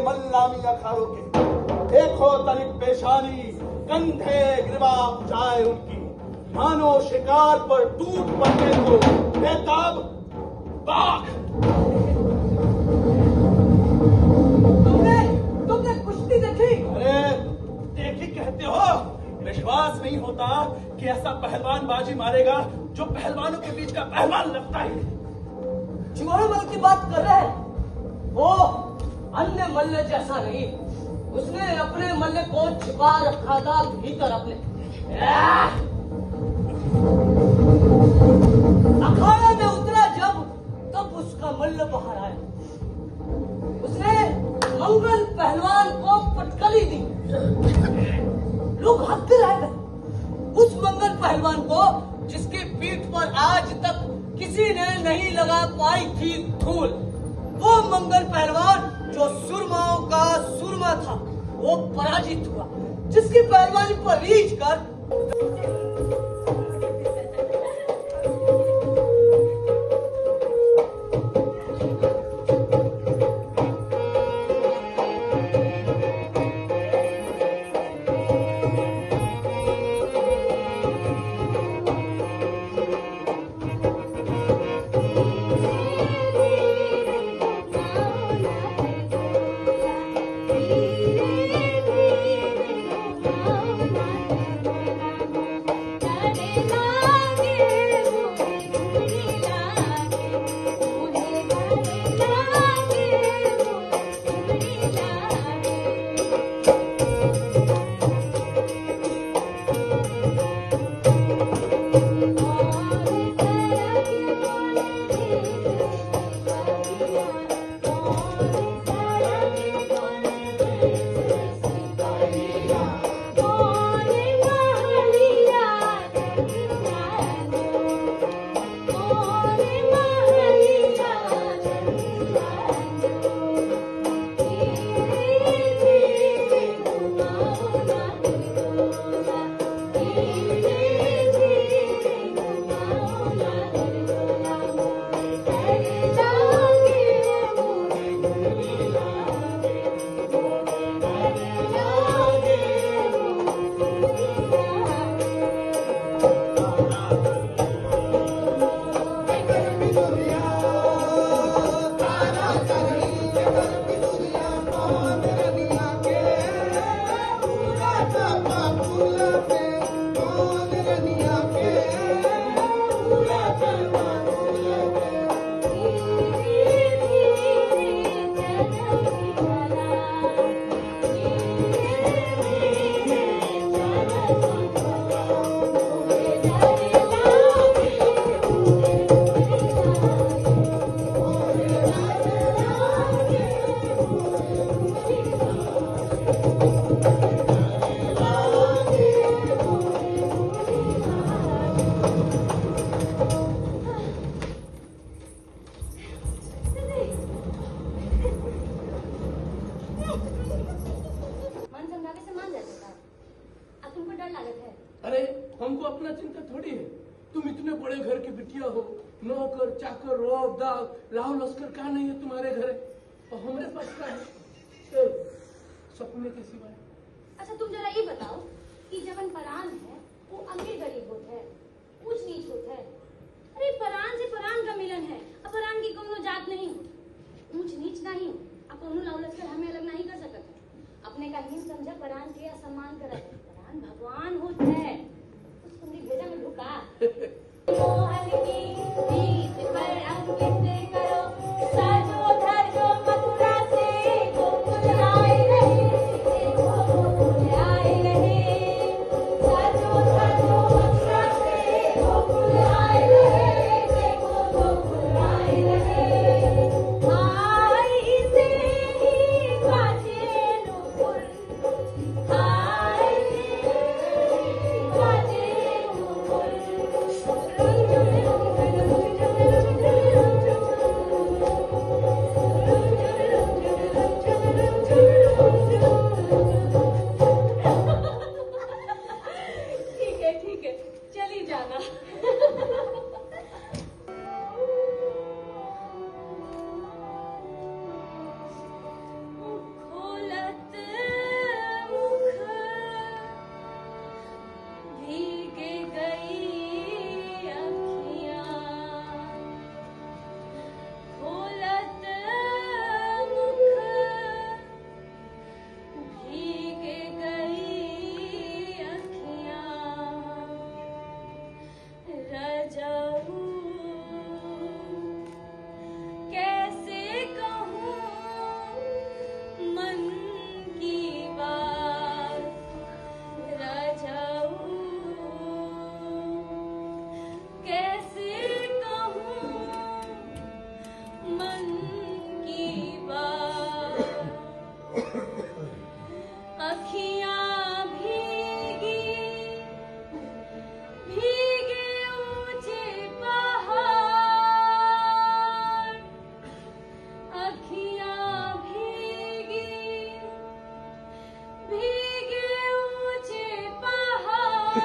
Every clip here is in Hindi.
मल्लामी अखाड़ों के देखो तनिक पेशानी, कंधे ग्रीवा जाए उनकी, मानो शिकार पर टूट पड़ने को बेताब बाघ। तुमने कुश्ती देखी? अरे देखी कहते हो, विश्वास नहीं होता कि ऐसा पहलवान बाजी मारेगा जो पहलवानों के बीच का पहलवान लगता है। चिंगारू मल की बात कर रहे हैं? वो अन्य मल्ल जैसा नहीं, उसने अपने मल्ल को छिपा रखा था भीतर अपने। अखाड़े में उतरा जब, तब उसका मल्ल बाहर आया। उसने मंगल पहलवान को पटकली दी। लोग हंसते रह गए। उस मंगल पहलवान को जिसकी पीठ पर आज तक किसी ने नहीं लगा पाई थी धूल, वो मंगल पहलवान जो सुरमाओं का सुरमा था, वो पराजित हुआ। जिसकी पहलवानी पर रीझ कर हमको अपना चिंता थोड़ी है। तुम इतने बड़े घर की बिटिया हो, नौकर चाकर रौब दाग लाहौ लश्कर का नहीं है तुम्हारे घर, और हमारे पास क्या है सपने के सिवाय। अच्छा तुम जरा ये बताओ कि जवन परान है वो अमीर गरीब होता है, ऊंच नीच होता है। अरे परान से परान का मिलन है, अब परान की कोनो जात नहीं हो, ऊंच नीच नहीं, अब कोनो लाउलस कर हमें अलग नहीं कर सकते। अपने का ही समझा परान के असम्मान करा, परान भगवान होता है, उसको मेरी भेजा में ढुका। मोहन की रीत पर अंकित करो, साजो धजो मथुरा से गोकुल आए रहे, गोकुल आए रहे, साजो धजो मथुरा से गोकुल आए रहे, गोकुल आए रहे। आई से ही बाजे नुपुर, आई से ही बाजे नुपुर। ठीक है चली जाना। खोलत मुख भीग गई अखियाँ, खोलत मुख भीग गई अखियाँ, रजाऊ कैसे कहूँ मन की बात, रजाऊ कैसे कहूँ मन की बात। अखियाँ भीगी भीगे ऊंचे पहाड़, अखियाँ भीगी भीगे ऊंचे पहाड़,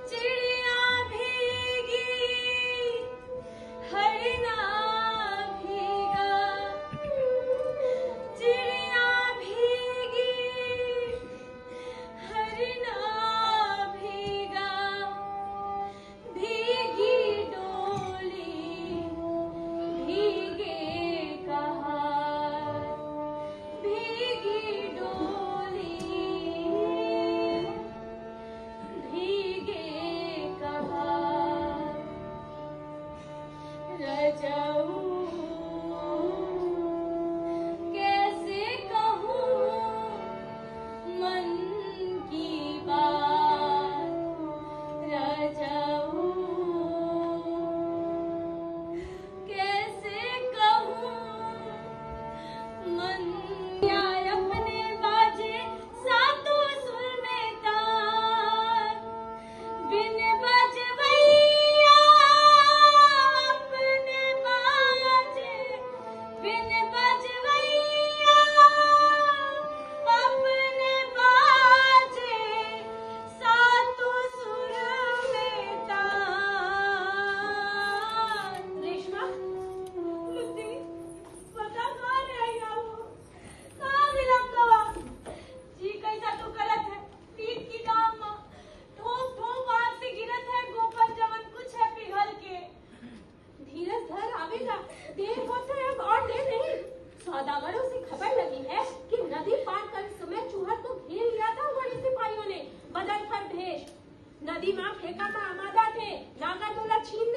चिड़िया भीगी हरना भीगा, चिड़िया भीगी हरना भीगा, भीगी डोली भीगे कहार, भीगी डोली भीगे कहार। रजाऊ कैसे कहूँ मन की बात, रजाऊ कैसे कहूँ मन। न्याय अपने बाजे सातों सुर में तार, बिन बजवैया अपने बाजे, बिन बजवैया अपने बाजे, सातों सुर में तार। रेशमा मुद्दी पता कहाँ रह गया वो, कहाँ मिला कवा? जी कैसा तो गलत है, पीठ की दाम माँ ठोक ठोक आग से गिरत है, गोपर जवन कुछ है पिघल के। धीरज धर आवेगा, देर होता है अब और देर नहीं। सौदागरों से खबर लगी है कि नदी पार कर समय चूहर को घेर लिया था बड़े सिपाहियों ने, बदल कर भेष। नदी माँ फेंका का आमादा थे, नागा तोला छीन